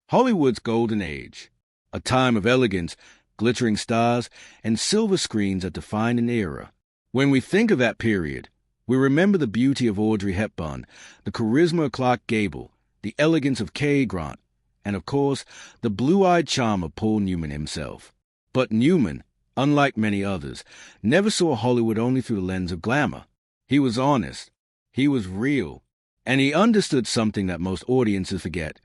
Hollywood's golden age, a time of elegance, glittering stars, and silver screens that defined an era. When we think of that period, we remember the beauty of Audrey Hepburn, the charisma of Clark Gable, the elegance of Cary Grant, and of course, the blue-eyed charm of Paul Newman himself. But Newman, unlike many others, never saw Hollywood only through the lens of glamour. He was honest, he was real, and he understood something that most audiences forget.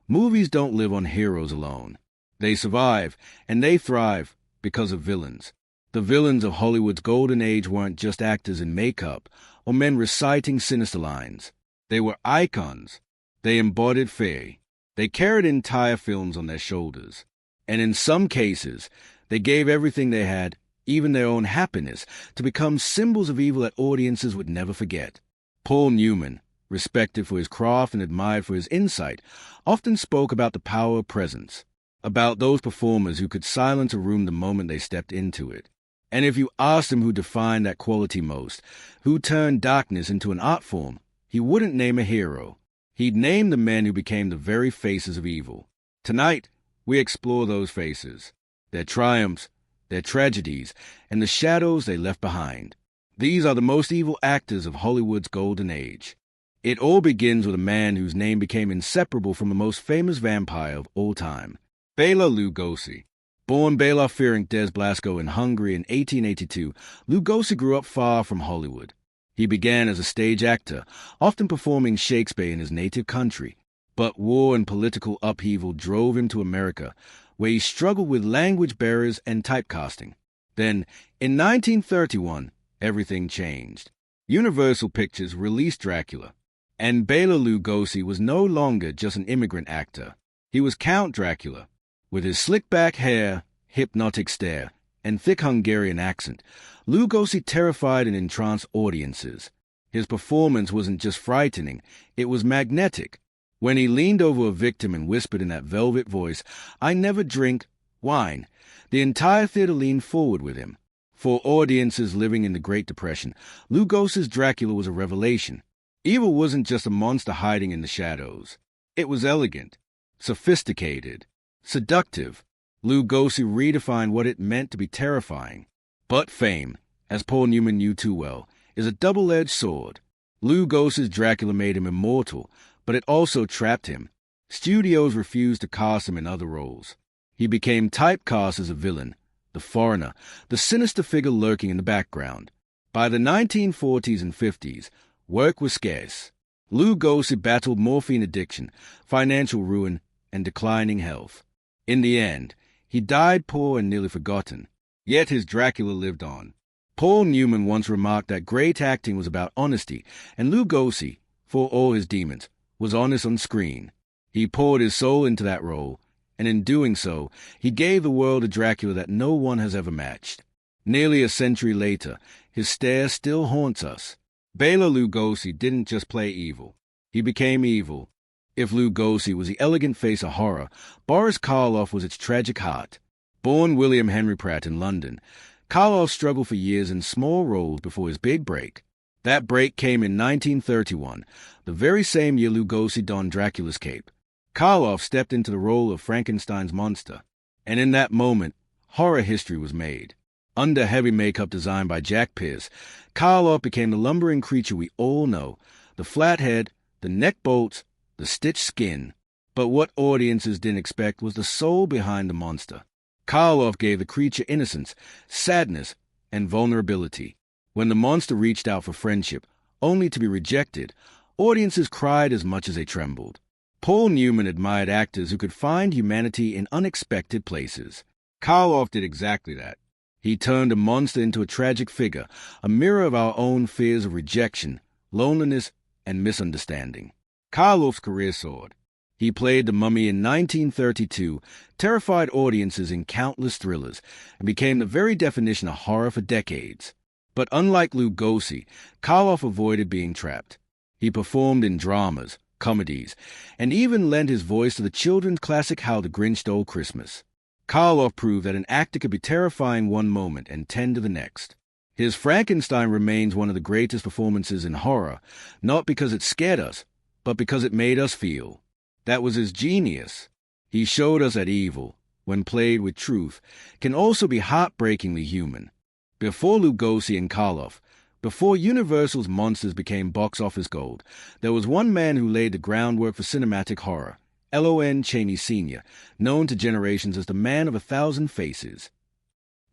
Movies don't live on heroes alone. They survive, and they thrive, because of villains. The villains of Hollywood's golden age weren't just actors in makeup or men reciting sinister lines. They were icons. They embodied fear. They carried entire films on their shoulders. And in some cases, they gave everything they had, even their own happiness, to become symbols of evil that audiences would never forget. Paul Newman, respected for his craft and admired for his insight, often spoke about the power of presence, about those performers who could silence a room the moment they stepped into it. And if you asked him who defined that quality most, who turned darkness into an art form, he wouldn't name a hero. He'd name the men who became the very faces of evil. Tonight, we explore those faces, their triumphs, their tragedies, and the shadows they left behind. These are the most evil actors of Hollywood's golden age. It all begins with a man whose name became inseparable from the most famous vampire of all time, Bela Lugosi. Born Bela Ferenc des Blasco in Hungary in 1882, Lugosi grew up far from Hollywood. He began as a stage actor, often performing Shakespeare in his native country. But war and political upheaval drove him to America, where he struggled with language barriers and typecasting. Then, in 1931, everything changed. Universal Pictures released Dracula, and Bela Lugosi was no longer just an immigrant actor. He was Count Dracula. With his slick-back hair, hypnotic stare, and thick Hungarian accent, Lugosi terrified and entranced audiences. His performance wasn't just frightening, it was magnetic. When he leaned over a victim and whispered in that velvet voice, "I never drink wine," the entire theater leaned forward with him. For audiences living in the Great Depression, Lugosi's Dracula was a revelation. Evil wasn't just a monster hiding in the shadows. It was elegant, sophisticated, seductive. Lugosi redefined what it meant to be terrifying. But fame, as Paul Newman knew too well, is a double-edged sword. Lugosi's Dracula made him immortal, but it also trapped him. Studios refused to cast him in other roles. He became typecast as a villain, the foreigner, the sinister figure lurking in the background. By the 1940s and 50s, work was scarce. Lugosi battled morphine addiction, financial ruin, and declining health. In the end, he died poor and nearly forgotten. Yet his Dracula lived on. Paul Newman once remarked that great acting was about honesty, and Lugosi, for all his demons, was honest on screen. He poured his soul into that role, and in doing so, he gave the world a Dracula that no one has ever matched. Nearly a century later, his stare still haunts us. Bela Lugosi didn't just play evil. He became evil. If Lugosi was the elegant face of horror, Boris Karloff was its tragic heart. Born William Henry Pratt in London, Karloff struggled for years in small roles before his big break. That break came in 1931, the very same year Lugosi donned Dracula's cape. Karloff stepped into the role of Frankenstein's monster, and in that moment, horror history was made. Under heavy makeup designed by Jack Pierce, Karloff became the lumbering creature we all know, the flat head, the neck bolts, the stitched skin. But what audiences didn't expect was the soul behind the monster. Karloff gave the creature innocence, sadness, and vulnerability. When the monster reached out for friendship, only to be rejected, audiences cried as much as they trembled. Paul Newman admired actors who could find humanity in unexpected places. Karloff did exactly that. He turned a monster into a tragic figure, a mirror of our own fears of rejection, loneliness, and misunderstanding. Karloff's career soared. He played the Mummy in 1932, terrified audiences in countless thrillers, and became the very definition of horror for decades. But unlike Lugosi, Karloff avoided being trapped. He performed in dramas, comedies, and even lent his voice to the children's classic How the Grinch Stole Christmas. Karloff proved that an actor could be terrifying one moment and tender the next. His Frankenstein remains one of the greatest performances in horror, not because it scared us, but because it made us feel. That was his genius. He showed us that evil, when played with truth, can also be heartbreakingly human. Before Lugosi and Karloff, before Universal's monsters became box office gold, there was one man who laid the groundwork for cinematic horror, Lon Chaney Sr., known to generations as the Man of 1,000 Faces.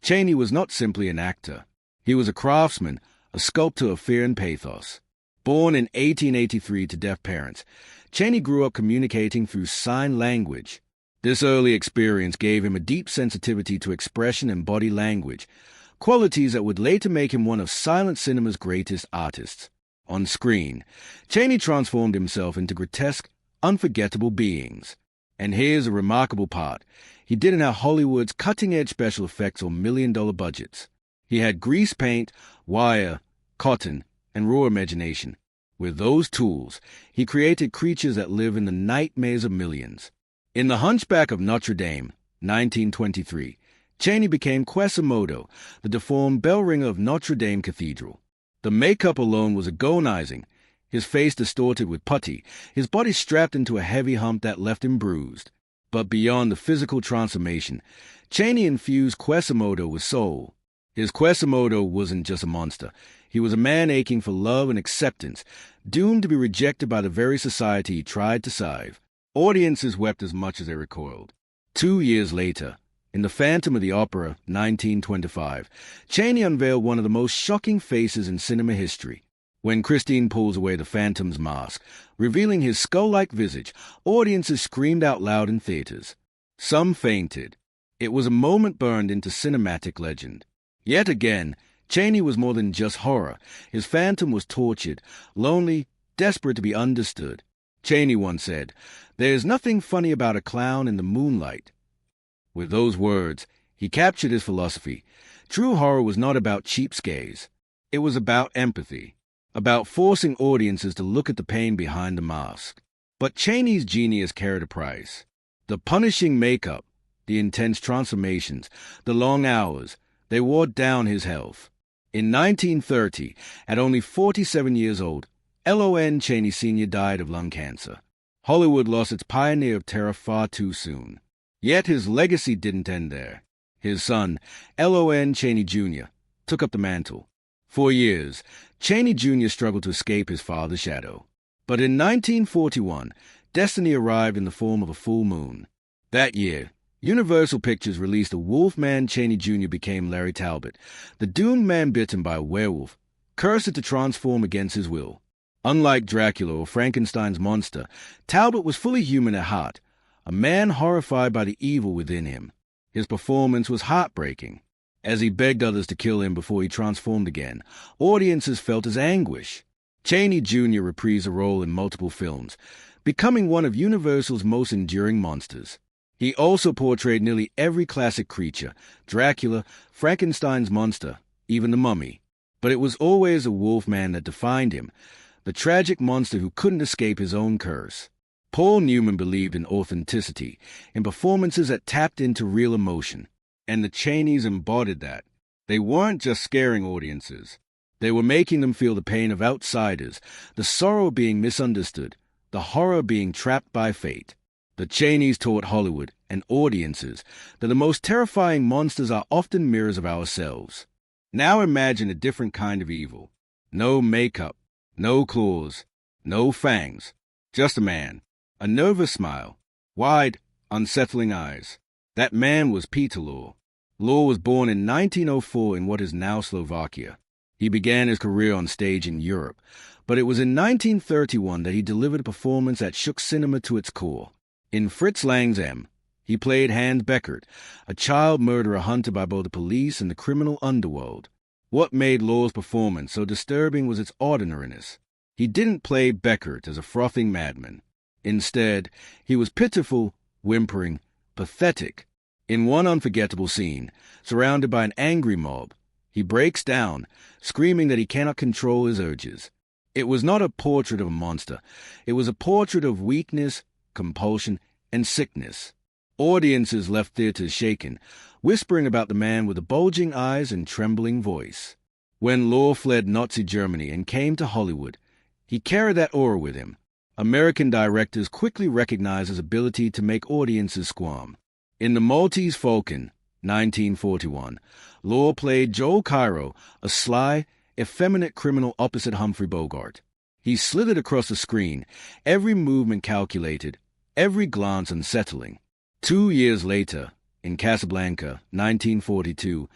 Chaney was not simply an actor. He was a craftsman, a sculptor of fear and pathos. Born in 1883 to deaf parents, Chaney grew up communicating through sign language. This early experience gave him a deep sensitivity to expression and body language, qualities that would later make him one of silent cinema's greatest artists. On screen, Chaney transformed himself into grotesque, unforgettable beings. And here's a remarkable part. He didn't have Hollywood's cutting-edge special effects or million-dollar budgets. He had grease paint, wire, cotton, and raw imagination. With those tools, he created creatures that live in the nightmares of millions. In The Hunchback of Notre Dame, 1923, Chaney became Quasimodo, the deformed bell ringer of Notre Dame Cathedral. The makeup alone was agonizing, his face distorted with putty, his body strapped into a heavy hump that left him bruised. But beyond the physical transformation, Chaney infused Quasimodo with soul. His Quasimodo wasn't just a monster. He was a man aching for love and acceptance, doomed to be rejected by the very society he tried to save. Audiences wept as much as they recoiled. 2 years later, in The Phantom of the Opera, 1925, Chaney unveiled one of the most shocking faces in cinema history. When Christine pulls away the Phantom's mask, revealing his skull-like visage, audiences screamed out loud in theaters. Some fainted. It was a moment burned into cinematic legend. Yet again, Chaney was more than just horror. His phantom was tortured, lonely, desperate to be understood. Chaney once said, "There's nothing funny about a clown in the moonlight." With those words, he captured his philosophy. True horror was not about cheap scares. It was about empathy, about forcing audiences to look at the pain behind the mask. But Chaney's genius carried a price. The punishing makeup, the intense transformations, the long hours, they wore down his health. In 1930, at only 47 years old, Lon Chaney Sr. died of lung cancer. Hollywood lost its pioneer of terror far too soon. Yet his legacy didn't end there. His son, Lon Chaney Jr., took up the mantle. For years, Chaney Jr. struggled to escape his father's shadow. But in 1941, destiny arrived in the form of a full moon. That year, Universal Pictures released a Wolfman. Chaney Jr. became Larry Talbot, the doomed man bitten by a werewolf, cursed to transform against his will. Unlike Dracula or Frankenstein's monster, Talbot was fully human at heart, a man horrified by the evil within him. His performance was heartbreaking. As he begged others to kill him before he transformed again, audiences felt his anguish. Chaney Jr. reprised the role in multiple films, becoming one of Universal's most enduring monsters. He also portrayed nearly every classic creature, Dracula, Frankenstein's monster, even the mummy. But it was always a Wolfman that defined him, the tragic monster who couldn't escape his own curse. Paul Newman believed in authenticity, in performances that tapped into real emotion. And the Cheneys embodied that. They weren't just scaring audiences. They were making them feel the pain of outsiders, the sorrow of being misunderstood, the horror of being trapped by fate. The Cheneys taught Hollywood and audiences that the most terrifying monsters are often mirrors of ourselves. Now imagine a different kind of evil. No makeup, no claws, no fangs, just a man, a nervous smile, wide, unsettling eyes. That man was Peter Lorre. Lorre was born in 1904 in what is now Slovakia. He began his career on stage in Europe, but it was in 1931 that he delivered a performance that shook cinema to its core. In Fritz Lang's M, he played Hans Beckert, a child murderer hunted by both the police and the criminal underworld. What made Lorre's performance so disturbing was its ordinariness. He didn't play Beckert as a frothing madman. Instead, he was pitiful, whimpering, pathetic. In one unforgettable scene, surrounded by an angry mob, he breaks down, screaming that he cannot control his urges. It was not a portrait of a monster. It was a portrait of weakness, compulsion, and sickness. Audiences left theaters shaken, whispering about the man with the bulging eyes and trembling voice. When Lorre fled Nazi Germany and came to Hollywood, he carried that aura with him, American directors quickly recognized his ability to make audiences squirm. In The Maltese Falcon, 1941, Lorre played Joel Cairo, a sly, effeminate criminal opposite Humphrey Bogart. He slithered across the screen, every movement calculated, every glance unsettling. 2 years later, in Casablanca, 1942,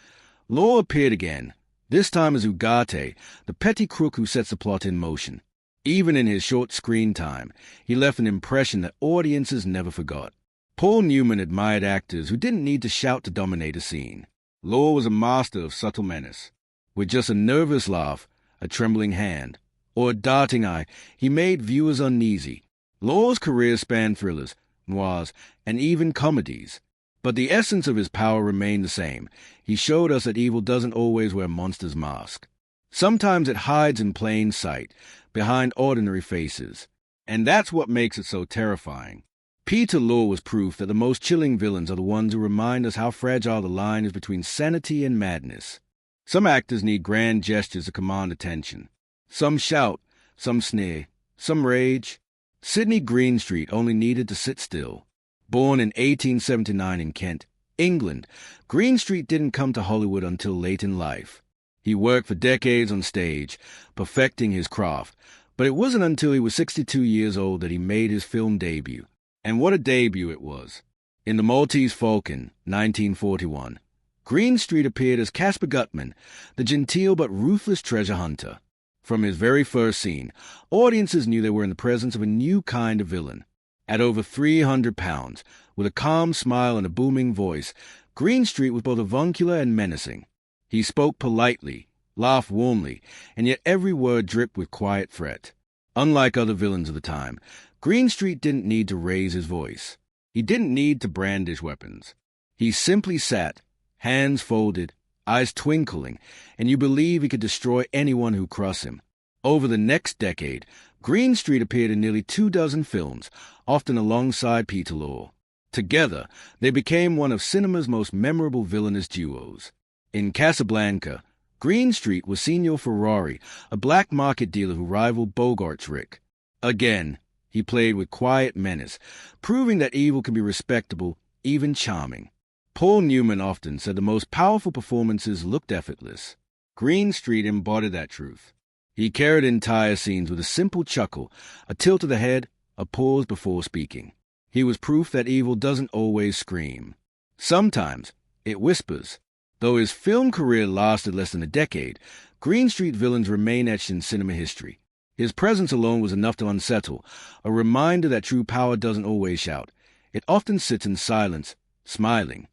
Lorre appeared again, this time as Ugarte, the petty crook who sets the plot in motion. Even in his short screen time, he left an impression that audiences never forgot. Paul Newman admired actors who didn't need to shout to dominate a scene. Lorre was a master of subtle menace. With just a nervous laugh, a trembling hand, or a darting eye, he made viewers uneasy. Lorre's career spanned thrillers, noirs, and even comedies. But the essence of his power remained the same. He showed us that evil doesn't always wear a monster's mask. Sometimes it hides in plain sight, behind ordinary faces. And that's what makes it so terrifying. Peter Lorre was proof that the most chilling villains are the ones who remind us how fragile the line is between sanity and madness. Some actors need grand gestures to command attention. Some shout, some sneer, some rage. Sidney Greenstreet only needed to sit still. Born in 1879 in Kent, England, Greenstreet didn't come to Hollywood until late in life. He worked for decades on stage, perfecting his craft, but it wasn't until he was 62 years old that he made his film debut. And what a debut it was. In The Maltese Falcon, 1941, Greenstreet appeared as Caspar Gutman, the genteel but ruthless treasure hunter. From his very first scene, audiences knew they were in the presence of a new kind of villain. At over 300 pounds, with a calm smile and a booming voice, Greenstreet was both avuncular and menacing. He spoke politely, laughed warmly, and yet every word dripped with quiet threat. Unlike other villains of the time, Greenstreet didn't need to raise his voice. He didn't need to brandish weapons. He simply sat, hands folded, eyes twinkling, and you believe he could destroy anyone who crossed him. Over the next decade, Greenstreet appeared in nearly 24 films, often alongside Peter Lorre. Together, they became one of cinema's most memorable villainous duos. In Casablanca, Greenstreet was Signor Ferrari, a black market dealer who rivaled Bogart's Rick. Again, he played with quiet menace, proving that evil can be respectable, even charming. Paul Newman often said the most powerful performances looked effortless. Greenstreet embodied that truth. He carried entire scenes with a simple chuckle, a tilt of the head, a pause before speaking. He was proof that evil doesn't always scream. Sometimes it whispers. Though his film career lasted less than a decade, Greenstreet villains remain etched in cinema history. His presence alone was enough to unsettle, a reminder that true power doesn't always shout. It often sits in silence, smiling.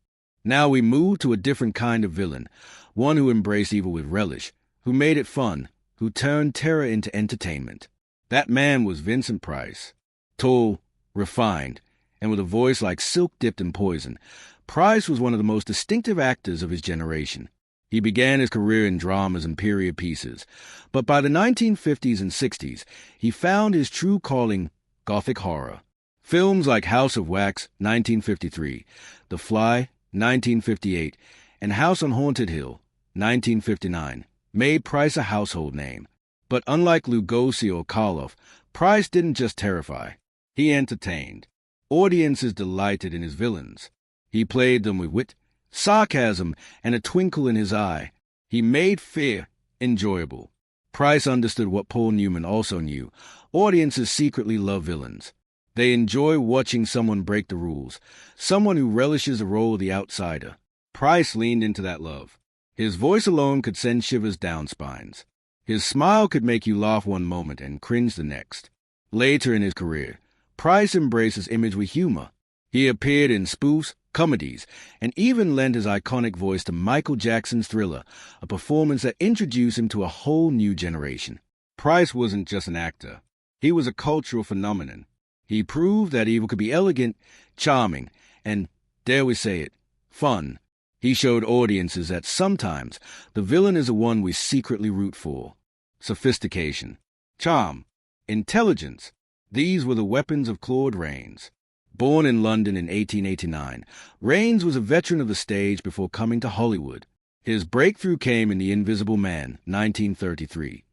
Now we move to a different kind of villain, one who embraced evil with relish, who made it fun, who turned terror into entertainment. That man was Vincent Price. Tall, refined, and with a voice like silk dipped in poison, Price was one of the most distinctive actors of his generation. He began his career in dramas and period pieces, but by the 1950s and 60s, he found his true calling, Gothic horror. Films like House of Wax, 1953, The Fly, 1958, and House on Haunted Hill, 1959, made Price a household name. But unlike Lugosi or Karloff, Price didn't just terrify. He entertained. Audiences delighted in his villains. He played them with wit, sarcasm, and a twinkle in his eye. He made fear enjoyable. Price understood what Paul Newman also knew. Audiences secretly love villains. They enjoy watching someone break the rules, someone who relishes the role of the outsider. Price leaned into that love. His voice alone could send shivers down spines. His smile could make you laugh one moment and cringe the next. Later in his career, Price embraced his image with humor. He appeared in spoofs, comedies, and even lent his iconic voice to Michael Jackson's Thriller, a performance that introduced him to a whole new generation. Price wasn't just an actor. He was a cultural phenomenon. He proved that evil could be elegant, charming, and, dare we say it, fun. He showed audiences that sometimes the villain is the one we secretly root for. Sophistication, charm, intelligence, these were the weapons of Claude Rains. Born in London in 1889, Rains was a veteran of the stage before coming to Hollywood. His breakthrough came in The Invisible Man, 1933,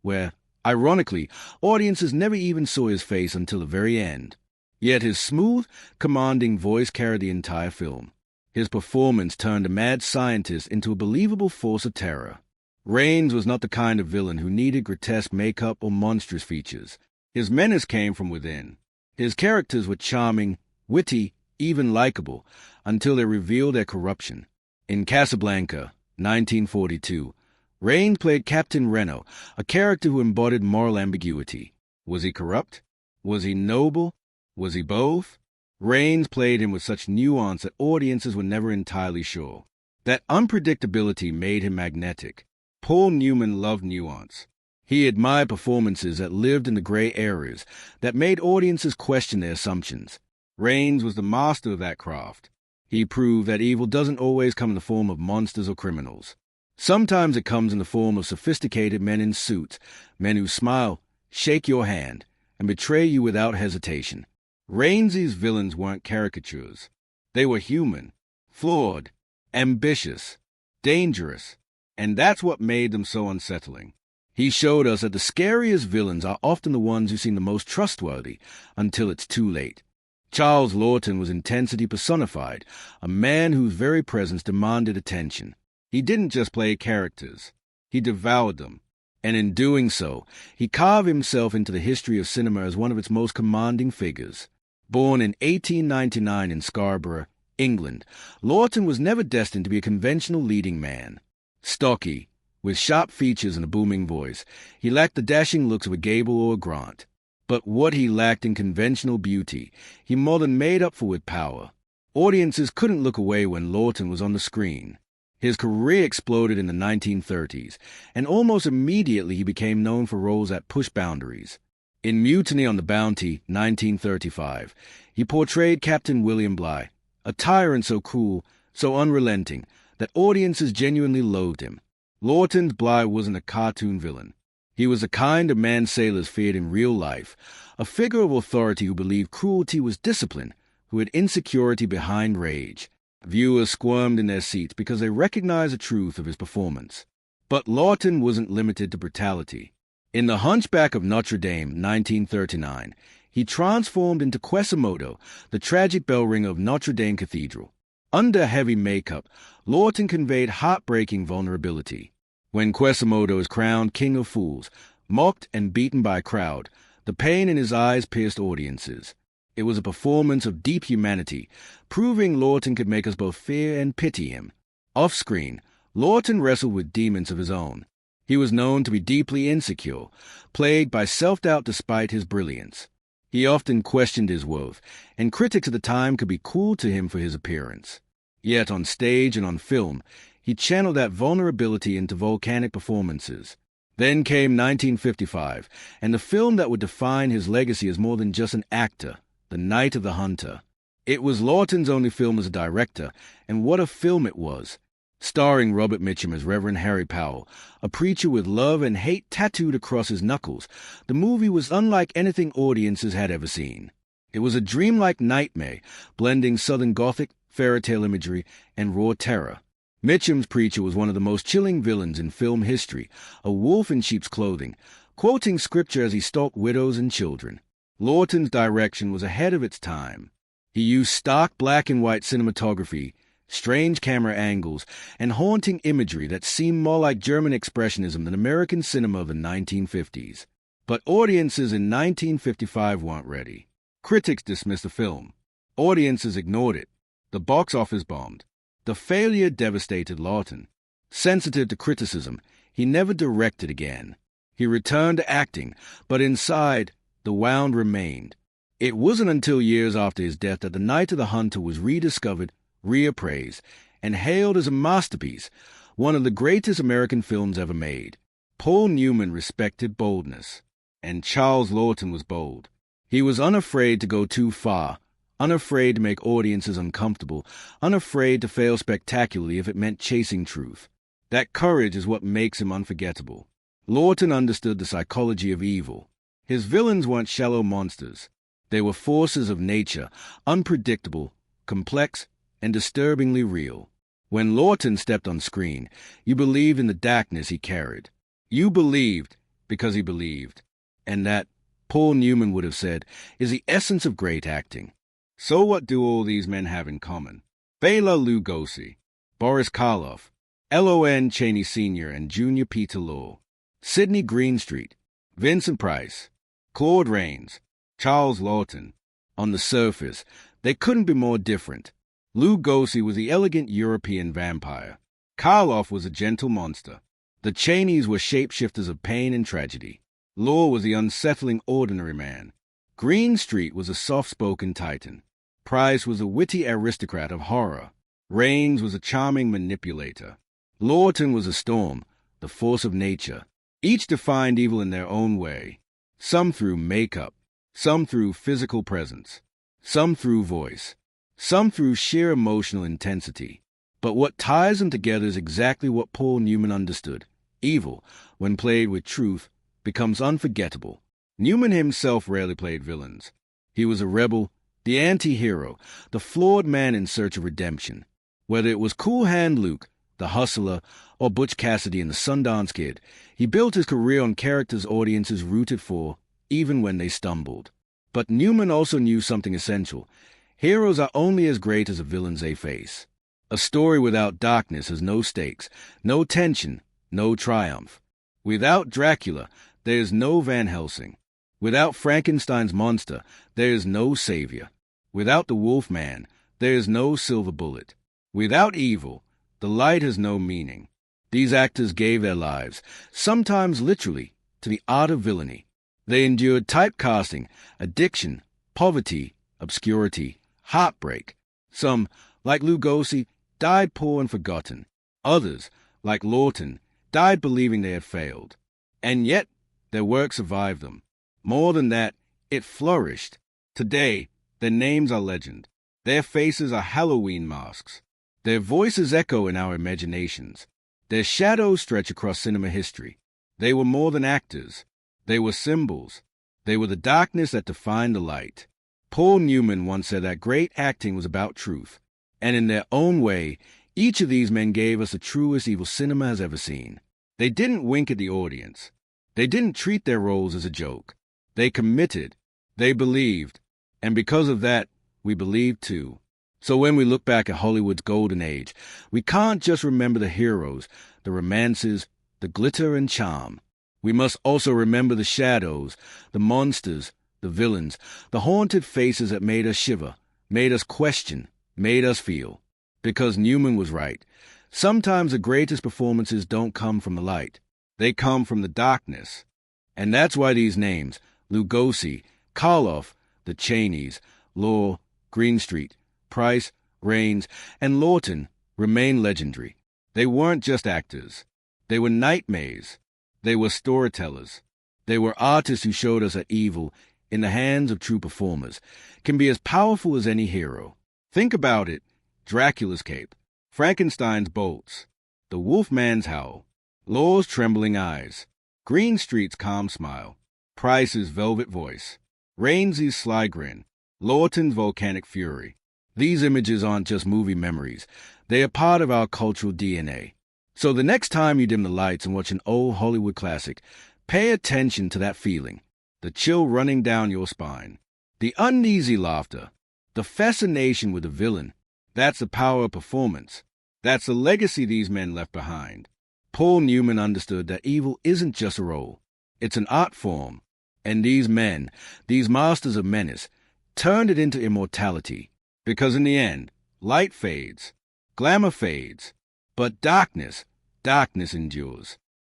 where, Ironically, audiences never even saw his face until the very end. Yet his smooth, commanding voice carried the entire film. His performance turned a mad scientist into a believable force of terror. Rains was not the kind of villain who needed grotesque makeup or monstrous features. His menace came from within. His characters were charming, witty, even likable, until they revealed their corruption. In Casablanca, 1942, Rains played Captain Reno, a character who embodied moral ambiguity. Was he corrupt? Was he noble? Was he both? Rains played him with such nuance that audiences were never entirely sure. That unpredictability made him magnetic. Paul Newman loved nuance. He admired performances that lived in the gray areas, that made audiences question their assumptions. Rains was the master of that craft. He proved that evil doesn't always come in the form of monsters or criminals. Sometimes it comes in the form of sophisticated men in suits, men who smile, shake your hand, and betray you without hesitation. Rains' villains weren't caricatures. They were human, flawed, ambitious, dangerous, and that's what made them so unsettling. He showed us that the scariest villains are often the ones who seem the most trustworthy until it's too late. Charles Lawton was intensity personified, a man whose very presence demanded attention. He didn't just play characters. He devoured them. And in doing so, he carved himself into the history of cinema as one of its most commanding figures. Born in 1899 in Scarborough, England, Lawton was never destined to be a conventional leading man. Stocky, with sharp features and a booming voice, he lacked the dashing looks of a Gable or a Grant. But what he lacked in conventional beauty, he more than made up for with power. Audiences couldn't look away when Lawton was on the screen. His career exploded in the 1930s, and almost immediately he became known for roles that pushed boundaries. In Mutiny on the Bounty, 1935, he portrayed Captain William Bligh, a tyrant so cruel, so unrelenting, that audiences genuinely loathed him. Lawton's Bligh wasn't a cartoon villain. He was the kind of man sailors feared in real life, a figure of authority who believed cruelty was discipline, who had insecurity behind rage. Viewers squirmed in their seats because they recognized the truth of his performance. But Lawton wasn't limited to brutality. In The Hunchback of Notre Dame, 1939, he transformed into Quasimodo, the tragic bell ringer of Notre Dame Cathedral. Under heavy makeup, Lawton conveyed heartbreaking vulnerability. When Quasimodo is crowned King of Fools, mocked and beaten by a crowd, the pain in his eyes pierced audiences. It was a performance of deep humanity, proving Lawton could make us both fear and pity him. Off-screen, Lawton wrestled with demons of his own. He was known to be deeply insecure, plagued by self-doubt despite his brilliance. He often questioned his worth, and critics at the time could be cruel to him for his appearance. Yet on stage and on film, he channeled that vulnerability into volcanic performances. Then came 1955, and the film that would define his legacy as more than just an actor, The Night of the Hunter. It was Lawton's only film as a director, and what a film it was. Starring Robert Mitchum as Reverend Harry Powell, a preacher with love and hate tattooed across his knuckles, the movie was unlike anything audiences had ever seen. It was a dreamlike nightmare, blending Southern Gothic, fairy tale imagery, and raw terror. Mitchum's preacher was one of the most chilling villains in film history, a wolf in sheep's clothing, quoting scripture as he stalked widows and children. Lawton's direction was ahead of its time. He used stark black and white cinematography, strange camera angles, and haunting imagery that seemed more like German expressionism than American cinema of the 1950s. But audiences in 1955 weren't ready. Critics dismissed the film. Audiences ignored it. The box office bombed. The failure devastated Lawton. Sensitive to criticism, he never directed again. He returned to acting, but inside, the wound remained. It wasn't until years after his death that The Night of the Hunter was rediscovered, reappraised, and hailed as a masterpiece, one of the greatest American films ever made. Paul Newman respected boldness, and Charles Lawton was bold. He was unafraid to go too far, unafraid to make audiences uncomfortable, unafraid to fail spectacularly if it meant chasing truth. That courage is what makes him unforgettable. Lawton understood the psychology of evil. His villains weren't shallow monsters. They were forces of nature, unpredictable, complex, and disturbingly real. When Lawton stepped on screen, you believed in the darkness he carried. You believed, because he believed. And that, Paul Newman would have said, is the essence of great acting. So what do all these men have in common? Bela Lugosi, Boris Karloff, Lon Chaney Sr. and Jr. Peter Lorre, Sidney Greenstreet, Vincent Price, Claude Rains, Charles Lawton. On the surface, they couldn't be more different. Lugosi was the elegant European vampire. Karloff was a gentle monster. The Cheneys were shapeshifters of pain and tragedy. Lorre was the unsettling ordinary man. Greenstreet was a soft-spoken titan. Price was a witty aristocrat of horror. Rains was a charming manipulator. Lawton was a storm, the force of nature. Each defined evil in their own way. Some through makeup, some through physical presence, some through voice, some through sheer emotional intensity. But what ties them together is exactly what Paul Newman understood. Evil, when played with truth, becomes unforgettable. Newman himself rarely played villains. He was a rebel, the anti-hero, the flawed man in search of redemption. Whether it was Cool Hand Luke, the hustler, or Butch Cassidy in The Sundance Kid, he built his career on characters audiences rooted for, even when they stumbled. But Newman also knew something essential. Heroes are only as great as the villains they face. A story without darkness has no stakes, no tension, no triumph. Without Dracula, there is no Van Helsing. Without Frankenstein's monster, there is no savior. Without the Wolfman, there is no silver bullet. Without evil, the light has no meaning. These actors gave their lives, sometimes literally, to the art of villainy. They endured typecasting, addiction, poverty, obscurity, heartbreak. Some, like Lugosi, died poor and forgotten. Others, like Lawton, died believing they had failed. And yet, their work survived them. More than that, it flourished. Today, their names are legend. Their faces are Halloween masks. Their voices echo in our imaginations. Their shadows stretch across cinema history. They were more than actors. They were symbols. They were the darkness that defined the light. Paul Newman once said that great acting was about truth. And in their own way, each of these men gave us the truest evil cinema has ever seen. They didn't wink at the audience. They didn't treat their roles as a joke. They committed. They believed. And because of that, we believe too. So when we look back at Hollywood's golden age, we can't just remember the heroes, the romances, the glitter and charm. We must also remember the shadows, the monsters, the villains, the haunted faces that made us shiver, made us question, made us feel. Because Newman was right. Sometimes the greatest performances don't come from the light. They come from the darkness. And that's why these names, Lugosi, Karloff, the Cheneys, Lorre, Greenstreet, Price, Rains, and Lawton remain legendary. They weren't just actors. They were nightmares. They were storytellers. They were artists who showed us that evil, in the hands of true performers, can be as powerful as any hero. Think about it. Dracula's cape, Frankenstein's bolts, the Wolfman's howl, Lorre's trembling eyes, Greenstreet's calm smile, Price's velvet voice, Rains's sly grin, Lawton's volcanic fury. These images aren't just movie memories. They are part of our cultural DNA. So the next time you dim the lights and watch an old Hollywood classic, pay attention to that feeling, the chill running down your spine, the uneasy laughter, the fascination with the villain. That's the power of performance. That's the legacy these men left behind. Paul Newman understood that evil isn't just a role. It's an art form. And these men, these masters of menace, turned it into immortality. Because in the end, light fades, glamour fades, but darkness endures.